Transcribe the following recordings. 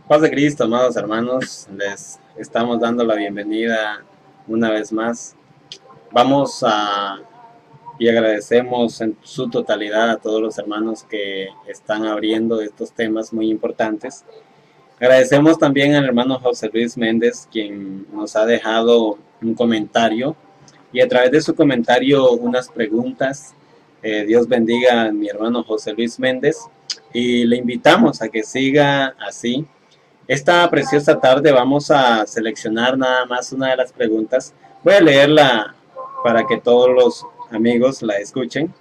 Paz de Cristo, amados hermanos, les estamos dando la bienvenida una vez más. Vamos a y agradecemos en su totalidad a todos los hermanos que están abriendo estos temas muy importantes. Agradecemos también al hermano José Luis Méndez, quien nos ha dejado un comentario y a través de su comentario unas preguntas. Dios bendiga a mi hermano José Luis Méndez y le invitamos a que siga así. Esta preciosa tarde vamos a seleccionar nada más una de las preguntas. Voy a leerla para que todos los amigos la escuchen.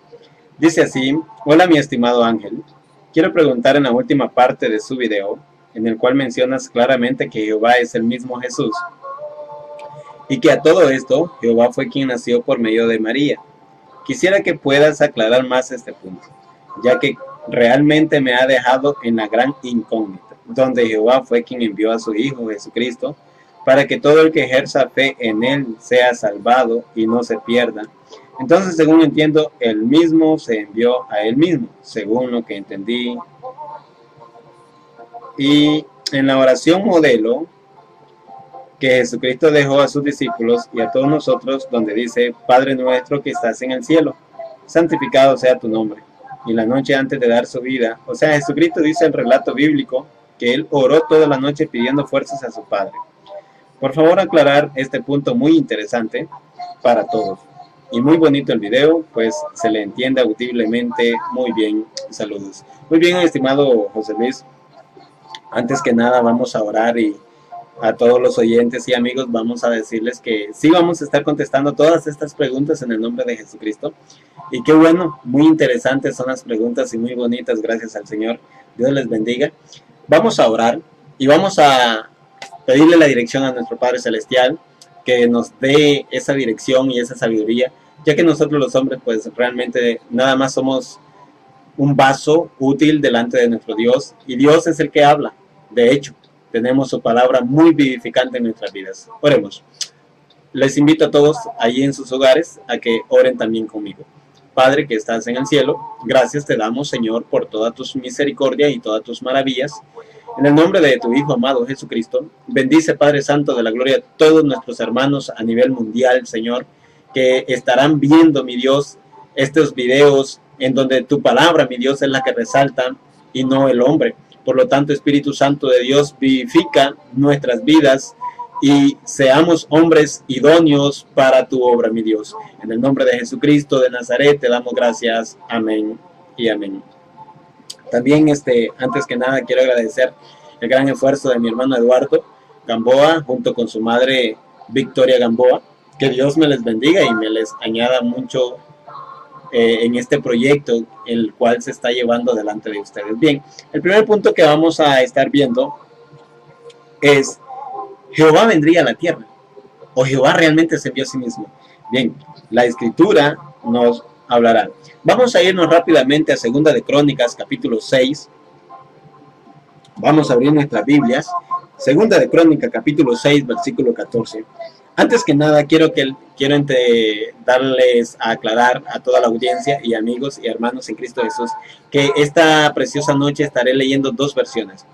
Dice así: hola mi estimado Ángel, quiero preguntar en la última parte de su video, en el cual mencionas claramente que Jehová es el mismo Jesús, y que a todo esto Jehová fue quien nació por medio de María. Quisiera que puedas aclarar más este punto, ya que realmente me ha dejado en la gran incógnita, donde Jehová fue quien envió a su Hijo Jesucristo para que todo el que ejerza fe en Él sea salvado y no se pierda. Entonces, según entiendo, Él mismo se envió a Él mismo, según lo que entendí. Y en la oración modelo que Jesucristo dejó a sus discípulos y a todos nosotros, donde dice: Padre nuestro que estás en el cielo, santificado sea tu nombre. Y la noche antes de dar su vida, o sea, Jesucristo dice el relato bíblico que Él oró toda la noche pidiendo fuerzas a su Padre. Por favor, aclarar este punto muy interesante para todos. Y muy bonito el video, pues se le entiende audiblemente muy bien. Saludos. Muy bien, estimado José Luis. Antes que nada vamos a orar y a todos los oyentes y amigos vamos a decirles que sí vamos a estar contestando todas estas preguntas en el nombre de Jesucristo. Y qué bueno, muy interesantes son las preguntas y muy bonitas, gracias al Señor. Dios les bendiga. Vamos a orar y vamos a pedirle la dirección a nuestro Padre Celestial, que nos dé esa dirección y esa sabiduría, ya que nosotros los hombres pues realmente nada más somos un vaso útil delante de nuestro Dios, y Dios es el que habla. De hecho, tenemos su palabra muy vivificante en nuestras vidas. Oremos. Les invito a todos allí en sus hogares a que oren también conmigo. Padre que estás en el cielo, gracias te damos, Señor, por toda tu misericordia y todas tus maravillas. En el nombre de tu Hijo amado Jesucristo, bendice, Padre Santo de la Gloria, a todos nuestros hermanos a nivel mundial, Señor, que estarán viendo, mi Dios, estos videos en donde tu palabra, mi Dios, es la que resalta y no el hombre. Por lo tanto, Espíritu Santo de Dios, vivifica nuestras vidas y seamos hombres idóneos para tu obra, mi Dios. En el nombre de Jesucristo de Nazaret te damos gracias. Amén y amén. También antes que nada quiero agradecer el gran esfuerzo de mi hermano Eduardo Gamboa junto con su madre Victoria Gamboa. Que Dios me les bendiga y me les añada mucho en este proyecto el cual se está llevando delante de ustedes. Bien, el primer punto que vamos a estar viendo es: Jehová vendría a la tierra, o Jehová realmente se envió a sí mismo. Bien, la escritura nos hablará. Vamos a irnos rápidamente a Segunda de Crónicas, capítulo 6. Vamos a abrir nuestras Biblias. Segunda de Crónicas, capítulo 6, versículo 14. Antes que nada, quiero darles a aclarar a toda la audiencia y amigos y hermanos en Cristo Jesús que esta preciosa noche estaré leyendo dos versiones.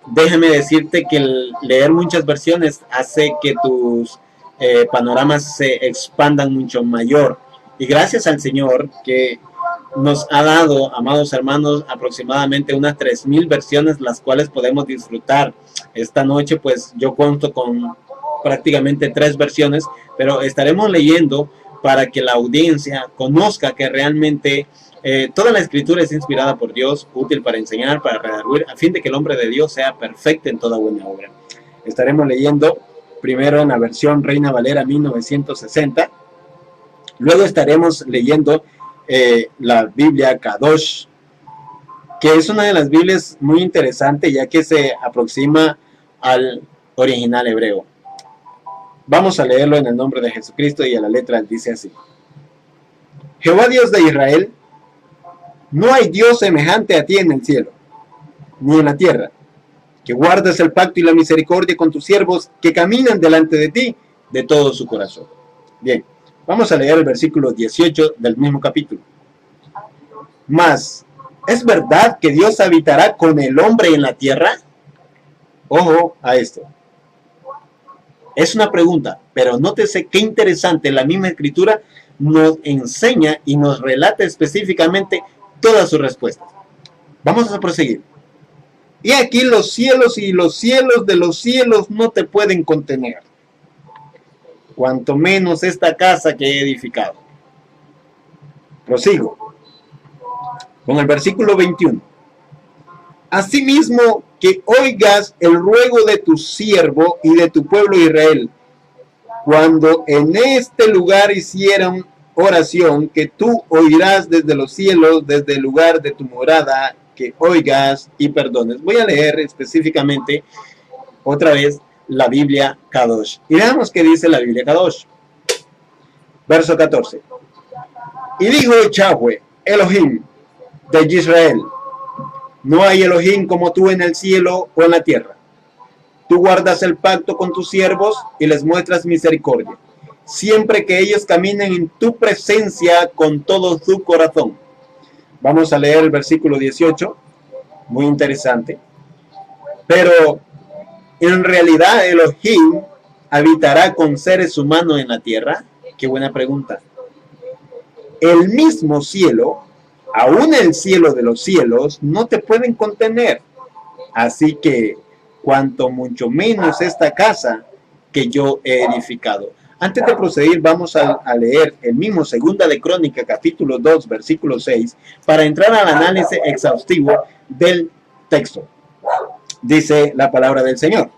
Déjame decirte que el leer muchas versiones hace que tus panoramas se expandan mucho mayor. Y gracias al Señor que nos ha dado, amados hermanos, aproximadamente unas 3000 versiones, las cuales podemos disfrutar. Esta noche pues yo cuento con prácticamente 3 versiones, pero estaremos leyendo para que la audiencia conozca que realmente toda la escritura es inspirada por Dios, útil para enseñar, para redarguir, a fin de que el hombre de Dios sea perfecto en toda buena obra. Estaremos leyendo primero en la versión Reina Valera 1960, luego estaremos leyendo la Biblia Kadosh, que es una de las Biblias muy interesante ya que se aproxima al original hebreo. Vamos a leerlo en el nombre de Jesucristo y a la letra dice así: Jehová Dios de Israel, no hay Dios semejante a ti en el cielo, ni en la tierra, que guardes el pacto y la misericordia con tus siervos que caminan delante de ti de todo su corazón. Bien, vamos a leer el versículo 18 del mismo capítulo. Mas ¿Es verdad que Dios habitará con el hombre en la tierra? Ojo a esto. Es una pregunta, pero nótese qué interesante, la misma escritura nos enseña y nos relata específicamente todas sus respuestas. Vamos a proseguir. Y aquí los cielos y los cielos de los cielos no te pueden contener, cuanto menos esta casa que he edificado. Prosigo con el versículo 21. Asimismo, que oigas el ruego de tu siervo y de tu pueblo Israel, cuando en este lugar hicieron oración, que tú oirás desde los cielos, desde el lugar de tu morada, que oigas y perdones. Voy a leer específicamente otra vez la Biblia Kadosh. Y veamos qué dice la Biblia Kadosh. Verso 14. Y dijo Yahweh, Elohim de Israel, no hay Elohim como tú en el cielo o en la tierra. Tú guardas el pacto con tus siervos y les muestras misericordia, siempre que ellos caminen en tu presencia con todo su corazón. Vamos a leer el versículo 18, muy interesante. Pero en realidad Elohim habitará con seres humanos en la tierra. Qué buena pregunta. El mismo cielo, aún el cielo de los cielos, no te pueden contener. Así que, cuanto mucho menos esta casa que yo he edificado. Antes de proseguir, vamos a leer el mismo Segunda de Crónica, capítulo 2, versículo 6, para entrar al análisis exhaustivo del texto. Dice la palabra del Señor.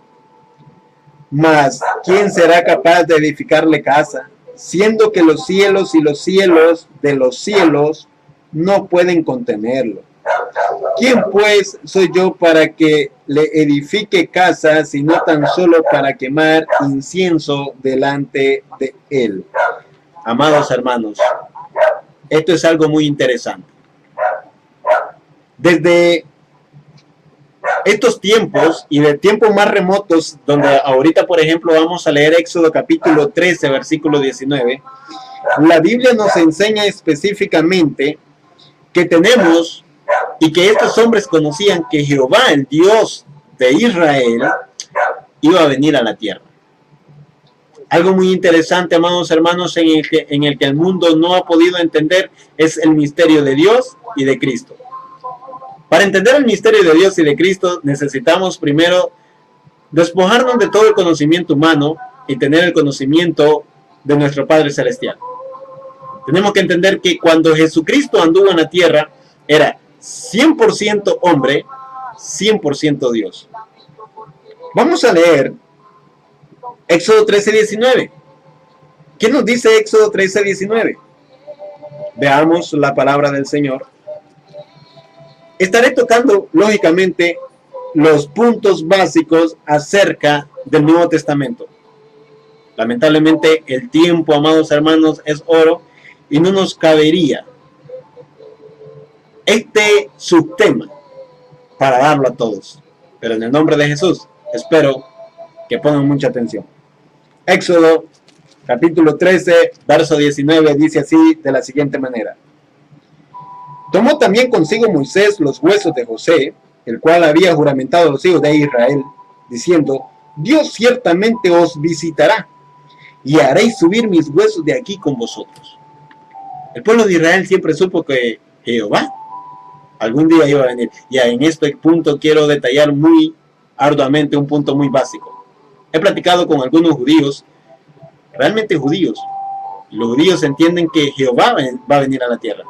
Mas, ¿quién será capaz de edificarle casa, siendo que los cielos y los cielos de los cielos no pueden contenerlo? ¿Quién pues soy yo para que le edifique casa, sino tan solo para quemar incienso delante de él? Amados hermanos, esto es algo muy interesante. Desde estos tiempos y de tiempos más remotos, donde ahorita, por ejemplo, vamos a leer Éxodo capítulo 13, versículo 19, la Biblia nos enseña específicamente que tenemos y que estos hombres conocían que Jehová, el Dios de Israel, iba a venir a la tierra. Algo muy interesante, amados hermanos, en el que el mundo no ha podido entender es el misterio de Dios y de Cristo. Para entender el misterio de Dios y de Cristo necesitamos primero despojarnos de todo el conocimiento humano y tener el conocimiento de nuestro Padre Celestial. Tenemos que entender que cuando Jesucristo anduvo en la tierra era 100% hombre, 100% Dios. Vamos a leer Éxodo 13:19. ¿Qué nos dice Éxodo 13:19? Veamos la palabra del Señor. Estaré tocando, lógicamente, los puntos básicos acerca del Nuevo Testamento. Lamentablemente, el tiempo, amados hermanos, es oro y no nos cabería este subtema para darlo a todos. Pero en el nombre de Jesús, espero que pongan mucha atención. Éxodo, capítulo 13, verso 19, dice así de la siguiente manera. Tomó también consigo Moisés los huesos de José, el cual había juramentado a los hijos de Israel, diciendo, Dios ciertamente os visitará, y haréis subir mis huesos de aquí con vosotros. El pueblo de Israel siempre supo que Jehová algún día iba a venir. Y en este punto quiero detallar muy arduamente un punto muy básico. He platicado con algunos judíos, realmente judíos. Los judíos entienden que Jehová va a venir a la tierra.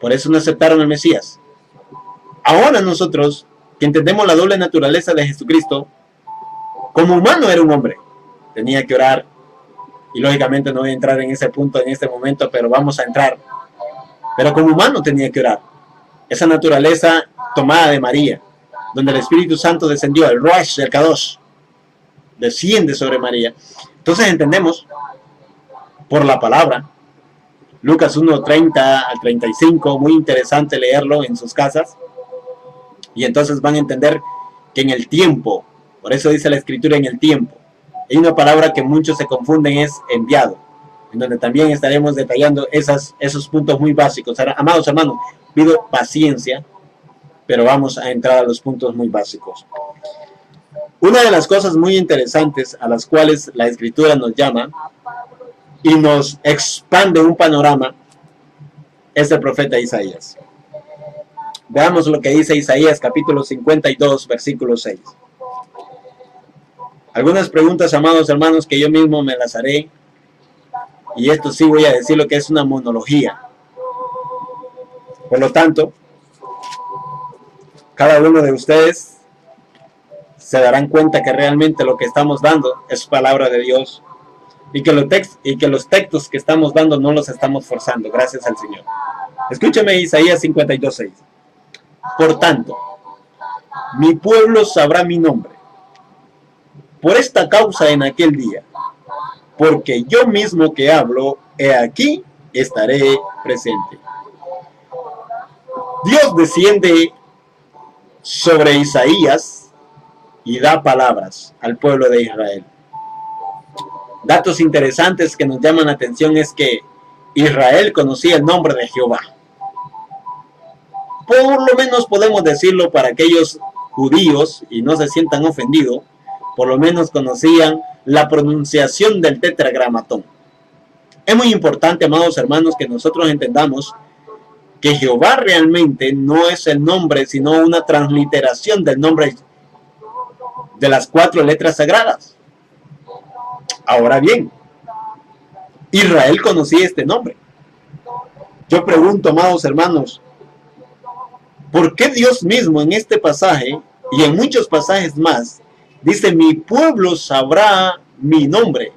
Por eso no aceptaron al Mesías. Ahora nosotros, que entendemos la doble naturaleza de Jesucristo, como humano era un hombre. Tenía que orar. Y lógicamente no voy a entrar en ese punto en este momento, pero vamos a entrar. Pero como humano tenía que orar. Esa naturaleza tomada de María, donde el Espíritu Santo descendió, el Ruach, el Kadosh, desciende sobre María. Entonces entendemos, por la palabra, Lucas 1:30 al 35, muy interesante leerlo en sus casas, y entonces van a entender que en el tiempo, por eso dice la Escritura en el tiempo, hay una palabra que muchos se confunden, es enviado, en donde también estaremos detallando esos puntos muy básicos. Amados hermanos, pido paciencia, pero vamos a entrar a los puntos muy básicos. Una de las cosas muy interesantes a las cuales la Escritura nos llama y nos expande un panorama es el profeta Isaías. Veamos lo que dice Isaías capítulo 52, versículo 6. Algunas preguntas, amados hermanos, que yo mismo me las haré, y esto sí voy a decir lo que es una monología. Por lo tanto, cada uno de ustedes se darán cuenta que realmente lo que estamos dando es palabra de Dios, y que los textos que estamos dando no los estamos forzando, gracias al Señor. Escúchame Isaías 52:6. Por tanto, mi pueblo sabrá mi nombre. Por esta causa en aquel día, porque yo mismo que hablo, he aquí, estaré presente. Dios desciende sobre Isaías y da palabras al pueblo de Israel. Datos interesantes que nos llaman la atención es que Israel conocía el nombre de Jehová. Por lo menos podemos decirlo para aquellos judíos, y no se sientan ofendidos, por lo menos conocían la pronunciación del tetragramatón. Es muy importante, amados hermanos, que nosotros entendamos que Jehová realmente no es el nombre, sino una transliteración del nombre de las 4 letras sagradas. Ahora bien, Israel conocía este nombre. Yo pregunto, amados hermanos, ¿por qué Dios mismo en este pasaje y en muchos pasajes más dice, mi pueblo sabrá mi nombre?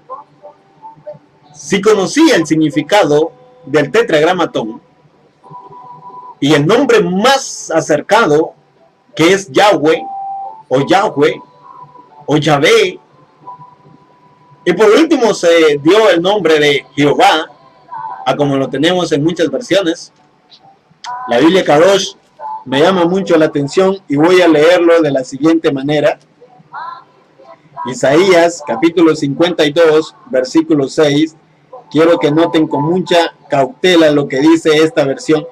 Si conocía el significado del tetragramatón y el nombre más acercado, que es Yahweh o Yahvé, y por último se dio el nombre de Jehová, a como lo tenemos en muchas versiones. La Biblia Kadosh me llama mucho la atención y voy a leerlo de la siguiente manera. Isaías capítulo 52, versículo 6. Quiero que noten con mucha cautela lo que dice esta versión.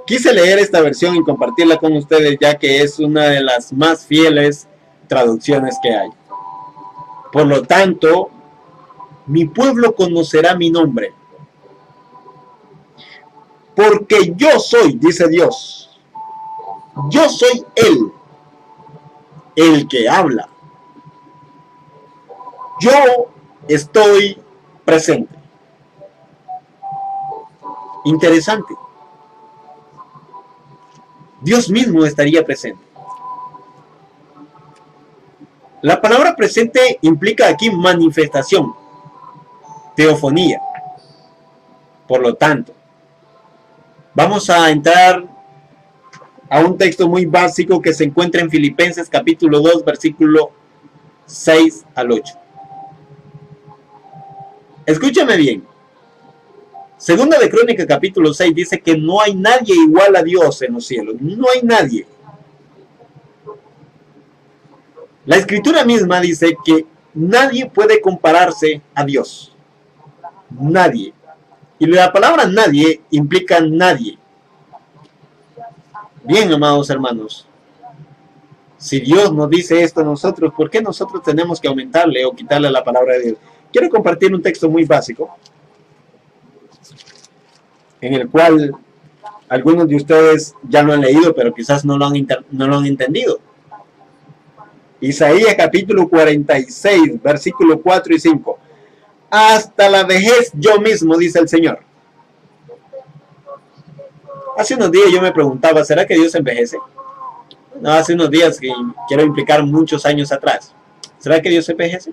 Quise leer esta versión y compartirla con ustedes, ya que es una de las más fieles traducciones que hay. Por lo tanto, mi pueblo conocerá mi nombre. Porque yo soy, dice Dios, yo soy Él, el que habla. Yo estoy presente. Interesante. Dios mismo estaría presente. La palabra presente implica aquí manifestación, teofonía. Por lo tanto, vamos a entrar a un texto muy básico que se encuentra en Filipenses capítulo 2, versículo 6 al 8. Escúchame bien. Segunda de Crónicas capítulo 6 dice que no hay nadie igual a Dios en los cielos. No hay nadie. La Escritura misma dice que nadie puede compararse a Dios. Nadie. Y la palabra nadie implica nadie. Bien, amados hermanos. Si Dios nos dice esto a nosotros, ¿por qué nosotros tenemos que aumentarle o quitarle la palabra de Dios? Quiero compartir un texto muy básico, en el cual algunos de ustedes ya lo han leído, pero quizás no lo han entendido. Isaías capítulo 46, versículo 4 y 5. Hasta la vejez yo mismo, dice el Señor. Hace unos días yo me preguntaba, ¿será que Dios envejece? No, hace unos días, que quiero implicar muchos años atrás. ¿Será que Dios envejece?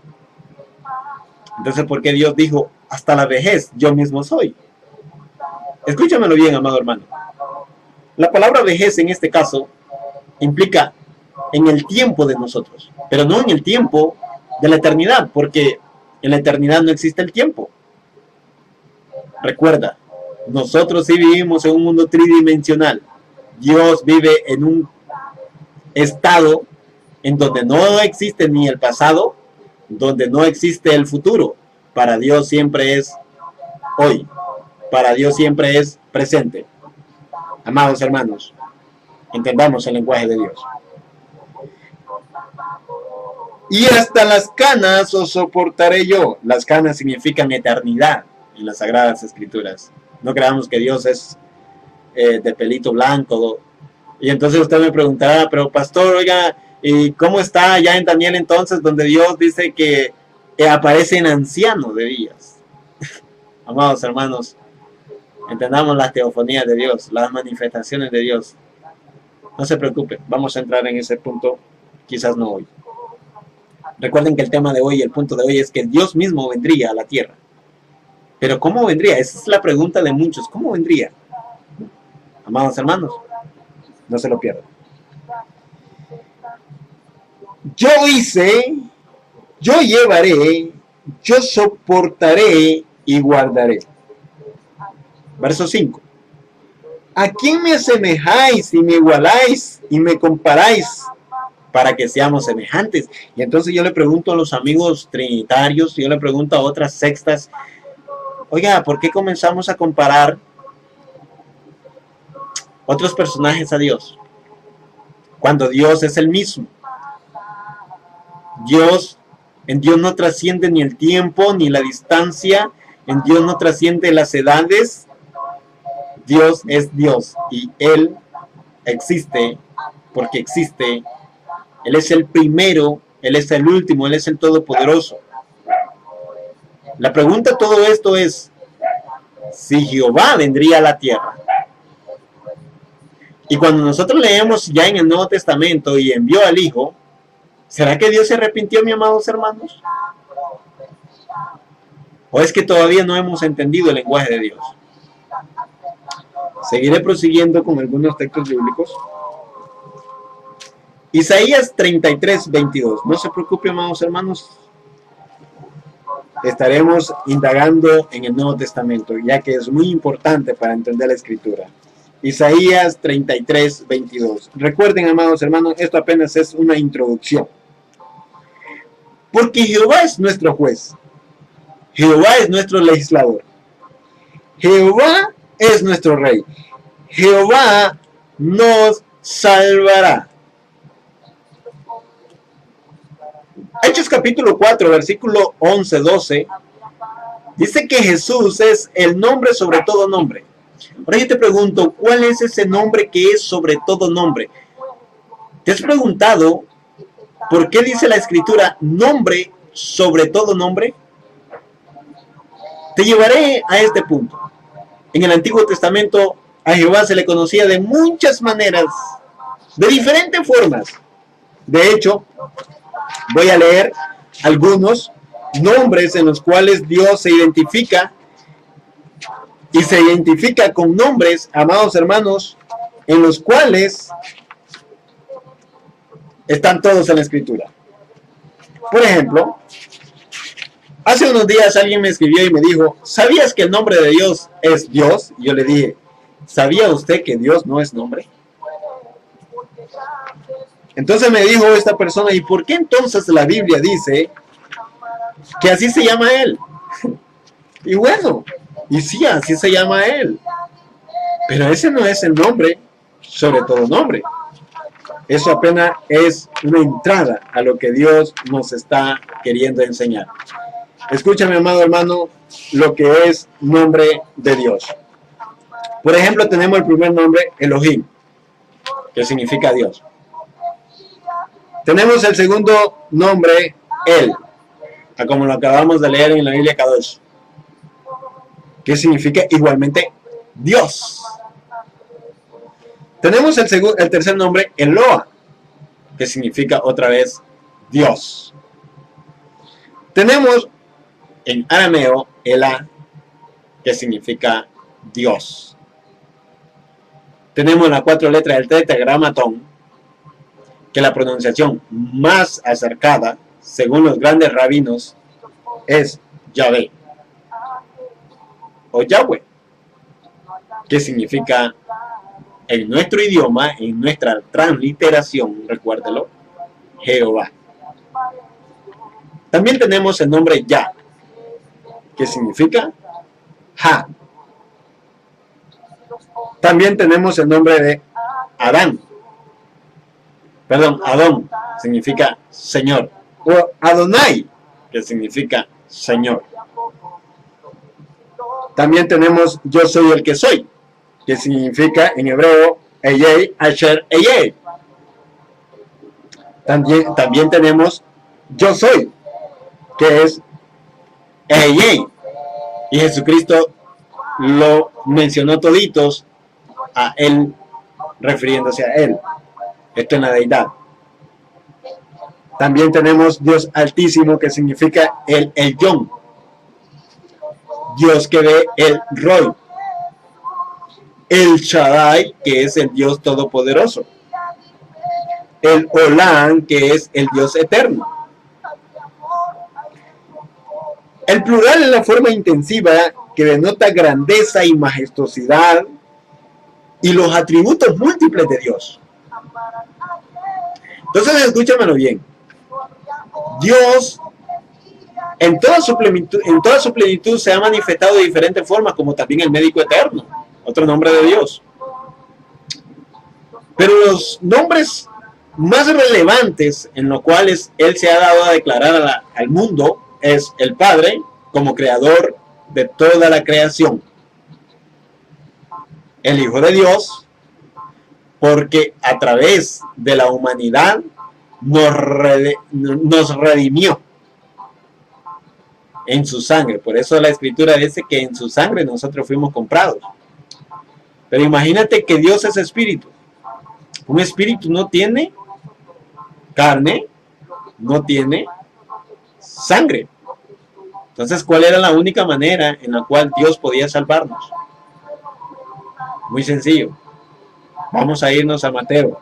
Entonces, ¿por qué Dios dijo, hasta la vejez yo mismo soy? Escúchamelo bien, amado hermano. La palabra vejez en este caso implica en el tiempo de nosotros, pero no en el tiempo de la eternidad, porque en la eternidad no existe el tiempo. Recuerda, nosotros sí vivimos en un mundo tridimensional. Dios vive en un estado en donde no existe ni el pasado, donde no existe el futuro. Para Dios siempre es hoy. Para Dios siempre es presente. Amados hermanos, entendamos el lenguaje de Dios. Y hasta las canas os soportaré yo. Las canas significan eternidad en las Sagradas Escrituras. No creamos que Dios es de pelito blanco. Y entonces usted me preguntará, pero pastor, oiga, ¿y cómo está allá en Daniel entonces, donde Dios dice que aparece en anciano de días? Amados hermanos, entendamos las teofanías de Dios, las manifestaciones de Dios. No se preocupe, vamos a entrar en ese punto, quizás no hoy. Recuerden que el tema de hoy, el punto de hoy es que Dios mismo vendría a la tierra. Pero ¿cómo vendría? Esa es la pregunta de muchos. ¿Cómo vendría? Amados hermanos, no se lo pierdan. Yo hice, yo llevaré, yo soportaré y guardaré. Verso 5. ¿A quién me asemejáis y me igualáis y me comparáis para que seamos semejantes? Y entonces yo le pregunto a los amigos trinitarios, yo le pregunto a otras sectas, oiga, ¿por qué comenzamos a comparar otros personajes a Dios? Cuando Dios es el mismo. En Dios no trasciende ni el tiempo ni la distancia, en Dios no trasciende las edades. Dios es Dios y Él existe porque existe. Él es el primero, Él es el último, Él es el todopoderoso. La pregunta de todo esto es, si Jehová vendría a la tierra. Y cuando nosotros leemos ya en el Nuevo Testamento y envió al Hijo, ¿será que Dios se arrepintió, mis amados hermanos? ¿O es que todavía no hemos entendido el lenguaje de Dios? Seguiré prosiguiendo con algunos textos bíblicos. Isaías 33, 22. No se preocupe, amados hermanos. Estaremos indagando en el Nuevo Testamento, ya que es muy importante para entender la Escritura. Isaías 33, 22. Recuerden, amados hermanos, esto apenas es una introducción. Porque Jehová es nuestro juez. Jehová es nuestro legislador. Jehová es nuestro rey. Jehová nos salvará. Hechos capítulo 4, versículo 11, 12. Dice que Jesús es el nombre sobre todo nombre. Ahora yo te pregunto, ¿cuál es ese nombre que es sobre todo nombre? ¿Te has preguntado por qué dice la Escritura nombre sobre todo nombre? Te llevaré a este punto. En el Antiguo Testamento a Jehová se le conocía de muchas maneras, de diferentes formas. De hecho, voy a leer algunos nombres en los cuales Dios se identifica, y se identifica con nombres, amados hermanos, en los cuales están todos en la Escritura. Por ejemplo, hace unos días alguien me escribió y me dijo, ¿sabías que el nombre de Dios es Dios? Y yo le dije, ¿sabía usted que Dios no es nombre? Entonces me dijo esta persona, ¿y por qué entonces la Biblia dice que así se llama Él? Y bueno, y sí, así se llama Él. Pero ese no es el nombre sobre todo nombre. Eso apenas es una entrada a lo que Dios nos está queriendo enseñar. Escúchame, amado hermano, lo que es nombre de Dios. Por ejemplo, tenemos el primer nombre, Elohim, que significa Dios. Tenemos el segundo nombre, El, como lo acabamos de leer en la Biblia Kadosh, que significa igualmente Dios. Tenemos el tercer nombre, Eloa, que significa otra vez Dios. Tenemos en arameo, Elá, que significa Dios. Tenemos las 4 letras del tetragramatón, que la pronunciación más acercada, según los grandes rabinos, es Yahvé o Yahweh, que significa en nuestro idioma, en nuestra transliteración, recuérdelo, Jehová. También tenemos el nombre Yah, que significa Ja. También tenemos el nombre de Adán. Perdón, Adón significa Señor. O Adonai, que significa Señor. También tenemos Yo soy el que soy, que significa en hebreo Eyei, Asher, Eyei. También tenemos Yo soy, que es Eyei. Y Jesucristo lo mencionó toditos a Él, refiriéndose a Él. Esto en la deidad. También tenemos Dios Altísimo, que significa el Elyon. Dios que ve el Roy. El Shaddai, que es el Dios Todopoderoso. El Olam, que es el Dios Eterno. El plural es la forma intensiva que denota grandeza y majestuosidad y los atributos múltiples de Dios. Entonces, escúchamelo bien. Dios, en toda su plenitud se ha manifestado de diferentes formas, como también el médico eterno, otro nombre de Dios. Pero los nombres más relevantes en los cuales Él se ha dado a declarar al mundo es el Padre como creador de toda la creación, el Hijo de Dios, porque a través de la humanidad nos redimió en su sangre. Por eso la Escritura dice que en su sangre nosotros fuimos comprados. Pero imagínate que Dios es espíritu. Un espíritu no tiene carne, no tiene sangre. Entonces, ¿cuál era la única manera en la cual Dios podía salvarnos? Muy sencillo. Vamos a irnos a Mateo.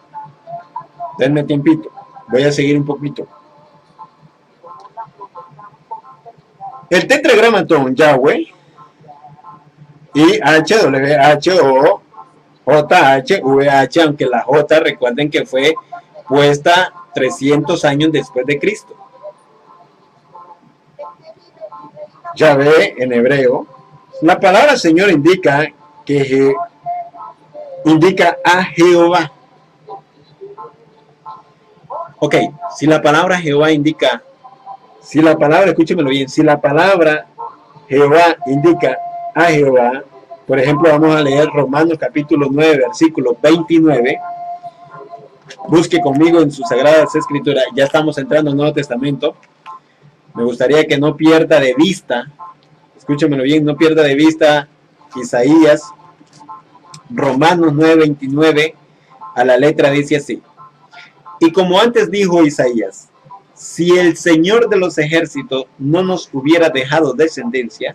Denme tiempito. Voy a seguir un poquito. El tetragramatón Yahweh, IHWH, aunque la J, recuerden que fue puesta 300 años después de Cristo. Yahvé en hebreo. La palabra Señor indica a Jehová. Ok, si la palabra Jehová indica, escúchemelo bien, si la palabra Jehová indica a Jehová, por ejemplo, vamos a leer Romanos capítulo 9, versículo 29. Busque conmigo en sus sagradas escrituras. Ya estamos entrando al Nuevo Testamento. Me gustaría que no pierda de vista, escúchemelo bien, no pierda de vista Isaías, Romanos 9, 29, a la letra dice así. Y como antes dijo Isaías, si el Señor de los ejércitos no nos hubiera dejado descendencia,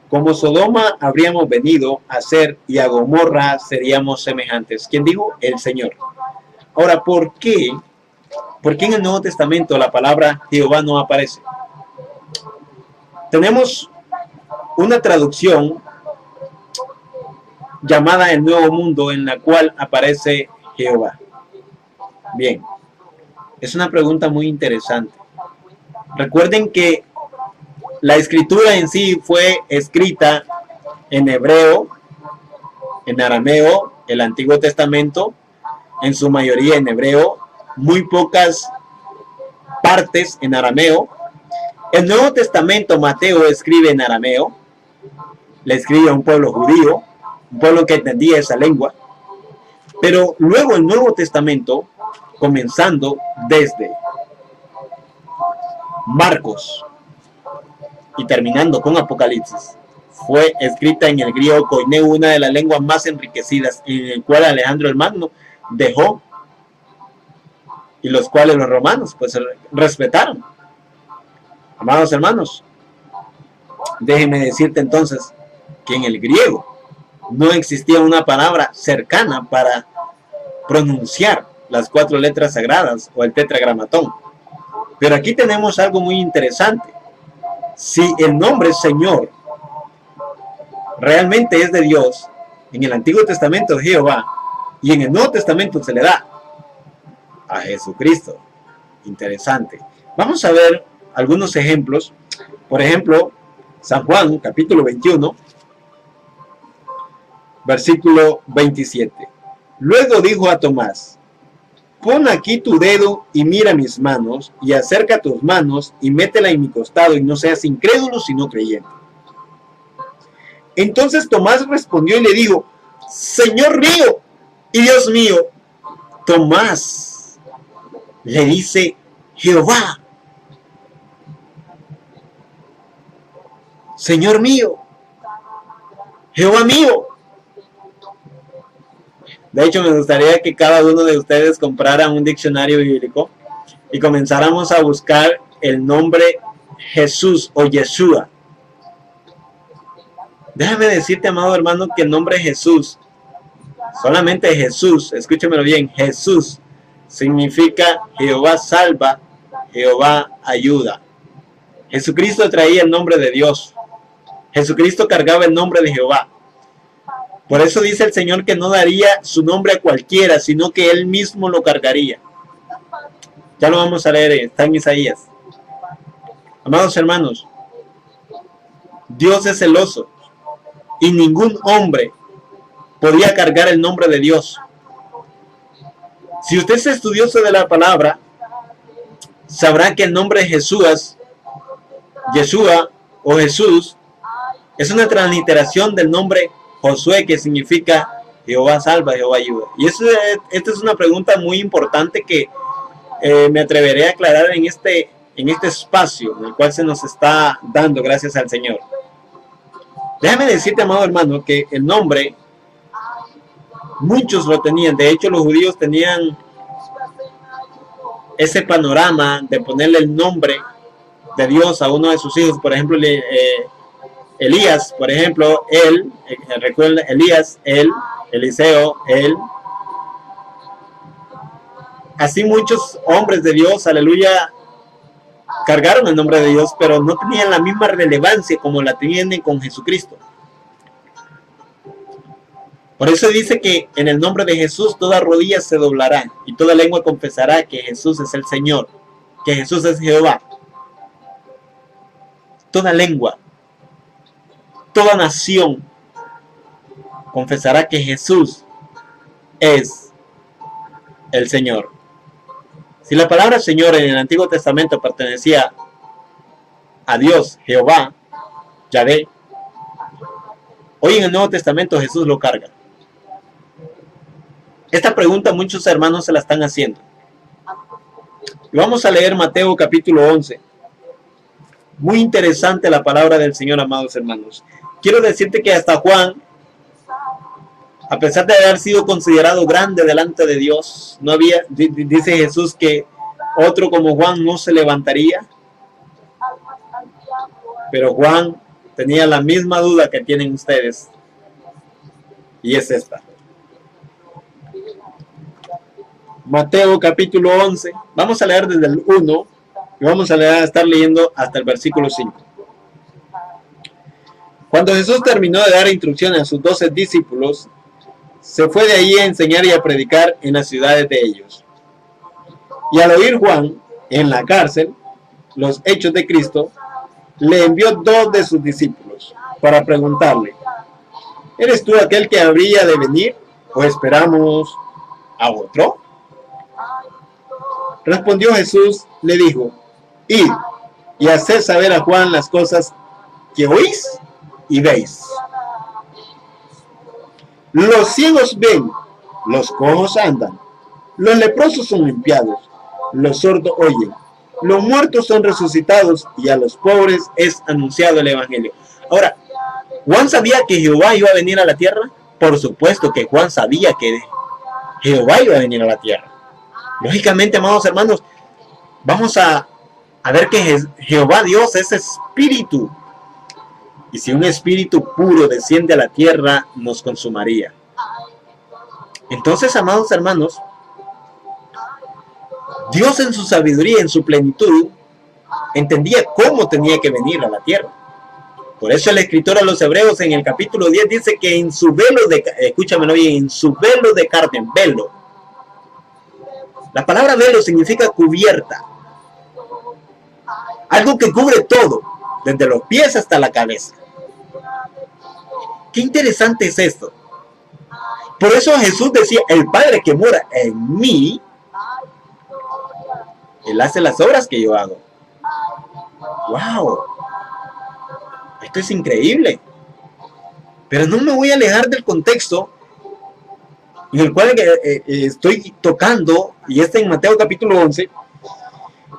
como Sodoma habríamos venido a ser y a Gomorra seríamos semejantes. ¿Quién dijo? El Señor. Ahora, ¿por qué en el Nuevo Testamento la palabra Jehová no aparece? Tenemos una traducción llamada El Nuevo Mundo en la cual aparece Jehová. Bien, es una pregunta muy interesante. Recuerden que la escritura en sí fue escrita en hebreo, en arameo, el Antiguo Testamento, en su mayoría en hebreo, muy pocas partes en arameo. El Nuevo Testamento, Mateo escribe en arameo, le escribe a un pueblo judío, un pueblo que entendía esa lengua, pero luego el Nuevo Testamento, comenzando desde Marcos y terminando con Apocalipsis, fue escrita en el griego koineu, una de las lenguas más enriquecidas, en el cual Alejandro el Magno dejó y los cuales los romanos pues respetaron. Amados hermanos, déjenme decirte entonces que en el griego no existía una palabra cercana para pronunciar las 4 letras sagradas o el tetragramatón. Pero aquí tenemos algo muy interesante. Si el nombre Señor realmente es de Dios, en el Antiguo Testamento de Jehová, y en el Nuevo Testamento se le da a Jesucristo. Interesante. Vamos a ver algunos ejemplos. Por ejemplo, San Juan, capítulo 21, Versículo 27. Luego dijo a Tomás: pon aquí tu dedo y mira mis manos, y acerca tus manos y métela en mi costado, y no seas incrédulo sino creyente. Entonces Tomás respondió y le dijo: Señor mío y Dios mío. Tomás le dice: Jehová, Señor mío, Jehová mío. De hecho, me gustaría que cada uno de ustedes comprara un diccionario bíblico y comenzáramos a buscar el nombre Jesús o Yeshua. Déjame decirte, amado hermano, que el nombre Jesús, solamente Jesús, escúchamelo bien, Jesús significa Jehová salva, Jehová ayuda. Jesucristo traía el nombre de Dios. Jesucristo cargaba el nombre de Jehová. Por eso dice el Señor que no daría su nombre a cualquiera, sino que Él mismo lo cargaría. Ya lo vamos a leer, está en Isaías. Amados hermanos, Dios es celoso y ningún hombre podía cargar el nombre de Dios. Si usted es estudioso de la palabra, sabrá que el nombre de Jesús, Yeshua o Jesús, es una transliteración del nombre Josué, que significa Jehová salva, Jehová ayuda. Y esta es una pregunta muy importante que me atreveré a aclarar en este espacio en el cual se nos está dando gracias al Señor. Déjame decirte, amado hermano, que el nombre muchos lo tenían. De hecho, los judíos tenían ese panorama de ponerle el nombre de Dios a uno de sus hijos. Por ejemplo, Elías, por ejemplo, él, recuerda, Elías, él, Eliseo, él. Así muchos hombres de Dios, aleluya, cargaron el nombre de Dios, pero no tenían la misma relevancia como la tienen con Jesucristo. Por eso dice que en el nombre de Jesús toda rodilla se doblará y toda lengua confesará que Jesús es el Señor, que Jesús es Jehová. Toda lengua, toda nación confesará que Jesús es el Señor. Si la palabra Señor en el Antiguo Testamento pertenecía a Dios, Jehová, Yahvé, hoy en el Nuevo Testamento Jesús lo carga. Esta pregunta muchos hermanos se la están haciendo. Y vamos a leer Mateo capítulo 11. Muy interesante la palabra del Señor, amados hermanos. Quiero decirte que hasta Juan, a pesar de haber sido considerado grande delante de Dios, no había, dice Jesús que otro como Juan no se levantaría. Pero Juan tenía la misma duda que tienen ustedes. Y es esta. Mateo capítulo 11. Vamos a leer desde el 1 y vamos a estar leyendo hasta el versículo 5. Cuando Jesús terminó de dar instrucciones a sus 12 discípulos, se fue de allí a enseñar y a predicar en las ciudades de ellos. Y al oír Juan en la cárcel los hechos de Cristo, le envió 2 de sus discípulos para preguntarle: ¿eres tú aquel que habría de venir o esperamos a otro? Respondió Jesús, le dijo: id y haced saber a Juan las cosas que oís y veis. Los ciegos ven, los cojos andan, los leprosos son limpiados, los sordos oyen, los muertos son resucitados y a los pobres es anunciado el evangelio. Ahora, ¿Juan sabía que Jehová iba a venir a la tierra? Por supuesto que Juan sabía que Jehová iba a venir a la tierra. Lógicamente, amados hermanos, vamos a ver que Jehová Dios es espíritu. Y si un espíritu puro desciende a la tierra, nos consumaría. Entonces, amados hermanos, Dios en su sabiduría, en su plenitud, entendía cómo tenía que venir a la tierra. Por eso el escritor a los Hebreos en el capítulo 10 dice que en su velo de, escúchamelo bien, en su velo de carne, velo. La palabra velo significa cubierta. Algo que cubre todo, desde los pies hasta la cabeza. Qué interesante es esto. Por eso Jesús decía, el Padre que mora en mí, Él hace las obras que yo hago. ¡Wow! Esto es increíble. Pero no me voy a alejar del contexto en el cual estoy tocando, y está en Mateo capítulo 11,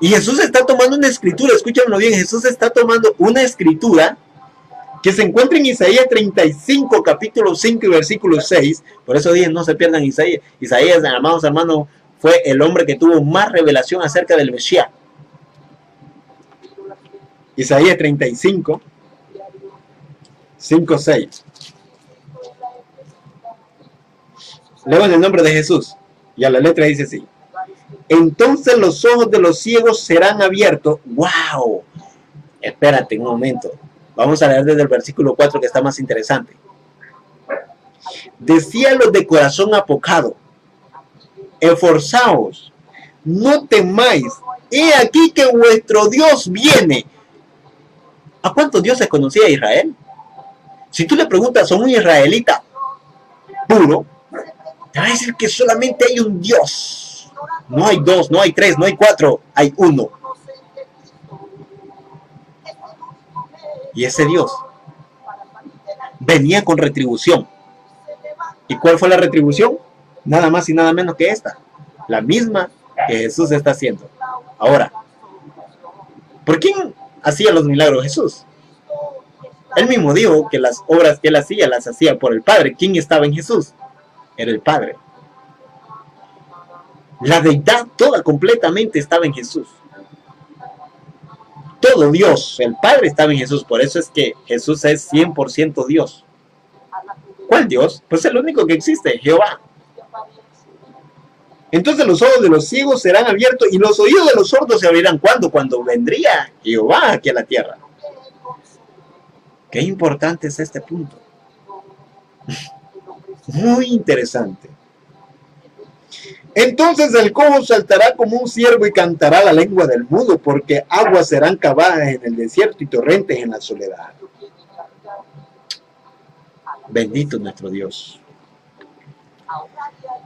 y Jesús está tomando una escritura, escúchamelo bien, Jesús está tomando una escritura que se encuentra en Isaías 35, capítulo 5 y versículo 6, por eso dije, no se pierdan Isaías. Isaías, amados hermanos, fue el hombre que tuvo más revelación acerca del Mesías. Isaías 35, 5, 6. Leo en el nombre de Jesús, y a la letra dice así. Entonces los ojos de los ciegos serán abiertos. ¡Wow! Espérate un momento. Vamos a leer desde el versículo 4 que está más interesante. Decía los de corazón apocado, esforzaos, no temáis, he aquí que vuestro Dios viene. ¿A cuántos dioses conocía Israel? Si tú le preguntas a un israelita puro, te va a decir que solamente hay un Dios. No hay dos, no hay tres, no hay cuatro, hay uno. Y ese Dios venía con retribución. ¿Y cuál fue la retribución? Nada más y nada menos que esta. La misma que Jesús está haciendo. Ahora, ¿por quién hacía los milagros Jesús? Él mismo dijo que las obras que él hacía, las hacía por el Padre. ¿Quién estaba en Jesús? Era el Padre. La deidad toda completamente estaba en Jesús. Todo Dios, el Padre estaba en Jesús. Por eso es que Jesús es 100% Dios. ¿Cuál Dios? Pues el único que existe, Jehová. Entonces los ojos de los ciegos serán abiertos y los oídos de los sordos se abrirán. ¿Cuándo? Cuando vendría Jehová aquí a la tierra. Qué importante es este punto. Muy interesante. Entonces el cojo saltará como un ciervo y cantará la lengua del mudo, porque aguas serán cavadas en el desierto y torrentes en la soledad. Bendito nuestro Dios.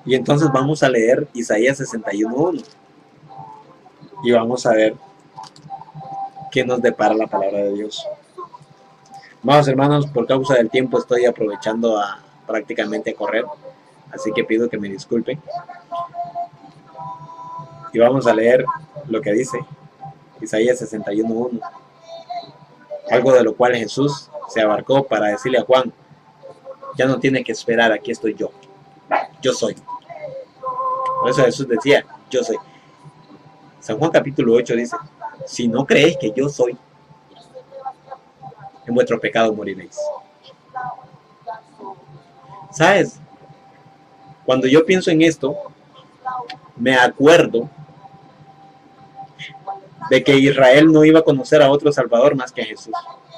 Y entonces vamos a leer Isaías 61:1 y vamos a ver qué nos depara la palabra de Dios. Amados hermanos, por causa del tiempo estoy aprovechando prácticamente a correr, así que pido que me disculpen. Y vamos a leer lo que dice Isaías 61:1. Algo de lo cual Jesús se abarcó para decirle a Juan, ya no tiene que esperar, aquí estoy yo. Yo soy. Por eso Jesús decía, yo soy. San Juan capítulo 8 dice, si no creéis que yo soy, en vuestro pecado moriréis. ¿Sabes? Cuando yo pienso en esto, me acuerdo de que Israel no iba a conocer a otro Salvador más que a Jesús.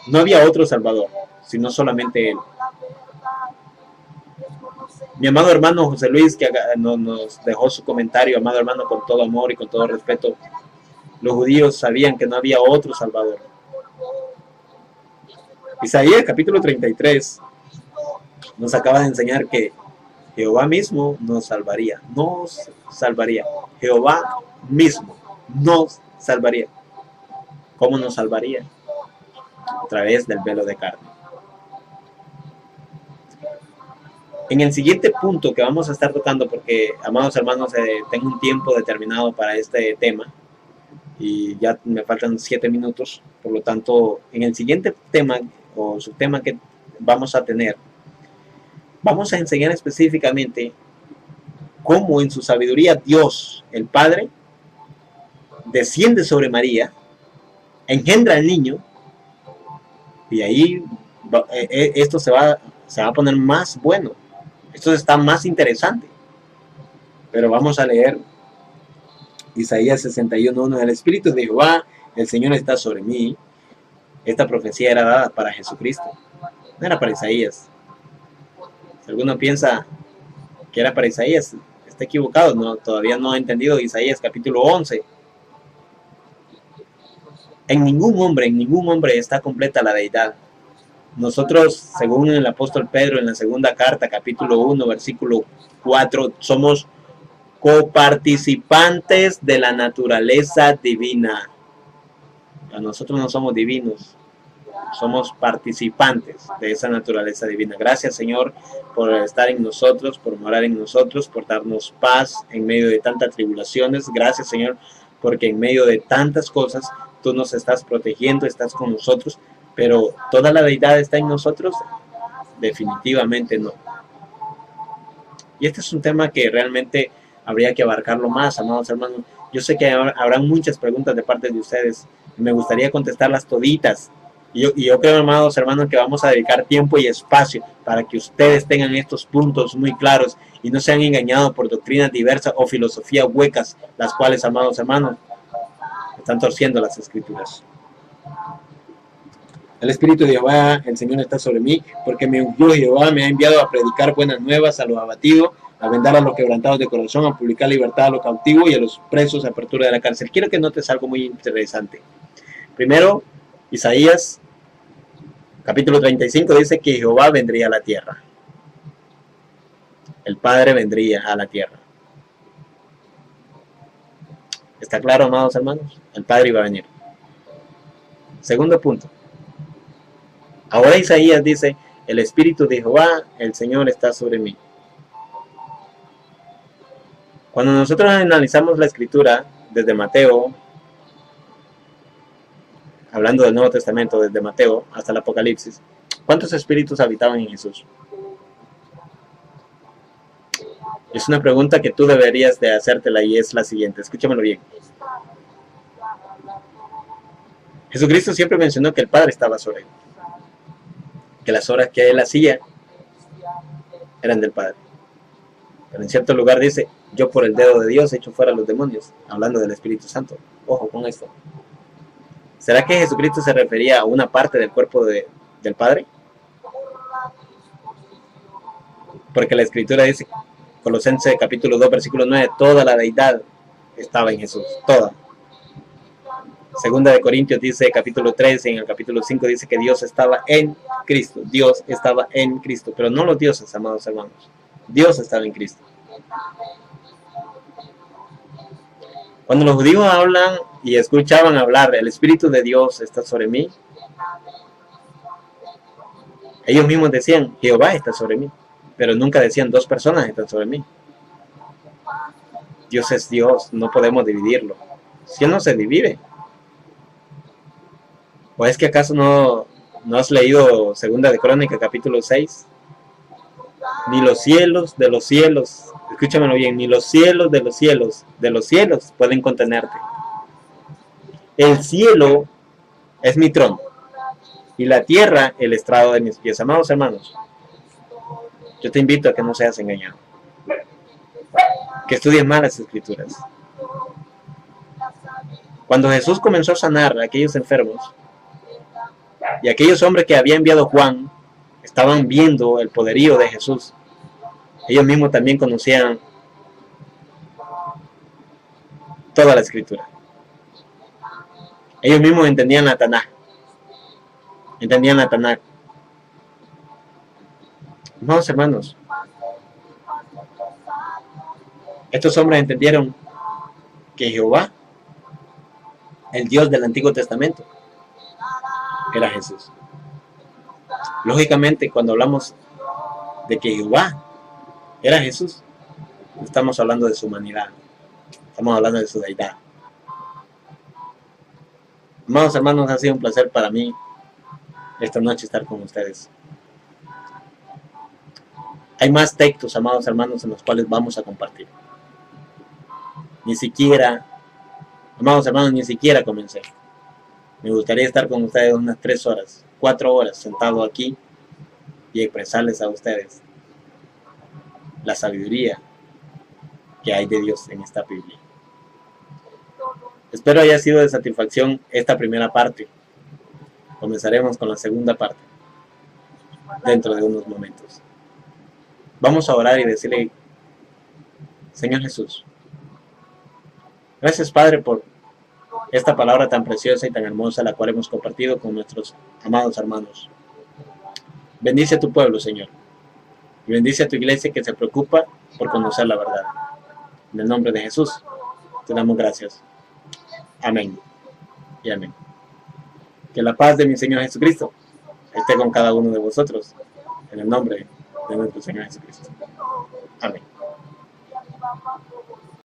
No había otro Salvador, sino solamente Él. Mi amado hermano José Luis, que nos dejó su comentario, amado hermano, con todo amor y con todo respeto, los judíos sabían que no había otro Salvador. Isaías capítulo 33 nos acaba de enseñar que Jehová mismo nos salvaría, Jehová mismo nos salvaría. ¿Cómo nos salvaría? A través del velo de carne. En el siguiente punto que vamos a estar tocando, porque, amados hermanos, tengo un tiempo determinado para este tema y ya me faltan 7 minutos, por lo tanto, en el siguiente tema o subtema que vamos a tener, vamos a enseñar específicamente cómo en su sabiduría Dios, el Padre, desciende sobre María, engendra al niño, y ahí esto se va a poner más bueno. Esto está más interesante. Pero vamos a leer Isaías 61:1. El Espíritu de Jehová, el Señor está sobre mí. Esta profecía era dada para Jesucristo. No era para Isaías. Si alguno piensa que era para Isaías, está equivocado. No, todavía no ha entendido Isaías capítulo 11. En ningún hombre está completa la deidad. Nosotros, según el apóstol Pedro en la segunda carta, capítulo 1, versículo 4, somos coparticipantes de la naturaleza divina. Nosotros no somos divinos, somos participantes de esa naturaleza divina. Gracias, Señor, por estar en nosotros, por morar en nosotros, por darnos paz en medio de tantas tribulaciones. Gracias, Señor, porque en medio de tantas cosas tú nos estás protegiendo, estás con nosotros, pero ¿toda la deidad está en nosotros? Definitivamente no. Y este es un tema que realmente habría que abarcarlo más, amados hermanos. Yo sé que habrá muchas preguntas de parte de ustedes. Me gustaría contestarlas toditas. Y yo creo, amados hermanos, que vamos a dedicar tiempo y espacio para que ustedes tengan estos puntos muy claros y no sean engañados por doctrinas diversas o filosofías huecas, las cuales, amados hermanos, están torciendo las escrituras. El Espíritu de Jehová, el Señor está sobre mí, porque me ungió Jehová, me ha enviado a predicar buenas nuevas a los abatidos, a vendar a los quebrantados de corazón, a publicar libertad a los cautivos y a los presos, apertura de la cárcel. Quiero que notes algo muy interesante. Primero, Isaías, capítulo 35, dice que Jehová vendría a la tierra. El Padre vendría a la tierra. ¿Está claro, amados hermanos? El Padre iba a venir. Segundo punto. Ahora Isaías dice, el Espíritu de Jehová, el Señor está sobre mí. Cuando nosotros analizamos la Escritura desde Mateo, hablando del Nuevo Testamento, desde Mateo hasta el Apocalipsis, ¿cuántos espíritus habitaban en Jesús? Es una pregunta que tú deberías de hacértela y es la siguiente, escúchamelo bien. Jesucristo siempre mencionó que el Padre estaba sobre él, que las obras que él hacía eran del Padre. Pero en cierto lugar dice, yo por el dedo de Dios echo fuera a los demonios, hablando del Espíritu Santo. Ojo con esto. ¿Será que Jesucristo se refería a una parte del cuerpo del Padre? Porque la Escritura dice, Colosenses capítulo 2, versículo 9, toda la deidad estaba en Jesús, toda. Segunda de Corintios dice, capítulo 3, en el capítulo 5 dice que Dios estaba en Cristo. Dios estaba en Cristo, pero no los dioses, amados hermanos. Dios estaba en Cristo. Cuando los judíos hablan y escuchaban hablar, el Espíritu de Dios está sobre mí, ellos mismos decían, Jehová está sobre mí, pero nunca decían, dos personas están sobre mí. Dios es Dios, no podemos dividirlo. Si Él no se divide. ¿O es que acaso no has leído Segunda de Crónicas, capítulo 6? Ni los cielos de los cielos, escúchamelo bien, ni los cielos de los cielos pueden contenerte. El cielo es mi trono y la tierra el estrado de mis pies. Amados hermanos, yo te invito a que no seas engañado, que estudies más las escrituras. Cuando Jesús comenzó a sanar a aquellos enfermos y aquellos hombres que había enviado Juan estaban viendo el poderío de Jesús, ellos mismos también conocían toda la escritura. Ellos mismos entendían la Tanaj. Amados hermanos, estos hombres entendieron que Jehová, el Dios del Antiguo Testamento, era Jesús. Lógicamente, cuando hablamos de que Jehová era Jesús, no estamos hablando de su humanidad, estamos hablando de su deidad. Amados hermanos, ha sido un placer para mí esta noche estar con ustedes. Hay más textos, amados hermanos, en los cuales vamos a compartir. Amados hermanos, ni siquiera comencé. Me gustaría estar con ustedes unas 3 horas, 4 horas sentado aquí y expresarles a ustedes la sabiduría que hay de Dios en esta Biblia. Espero haya sido de satisfacción esta primera parte. Comenzaremos con la segunda parte dentro de unos momentos. Vamos a orar y decirle, Señor Jesús, gracias Padre por esta palabra tan preciosa y tan hermosa, la cual hemos compartido con nuestros amados hermanos. Bendice a tu pueblo, Señor. Y bendice a tu iglesia que se preocupa por conocer la verdad. En el nombre de Jesús, te damos gracias. Amén. Y amén. Que la paz de mi Señor Jesucristo esté con cada uno de vosotros. En el nombre de nuestro Señor Jesucristo. Amén.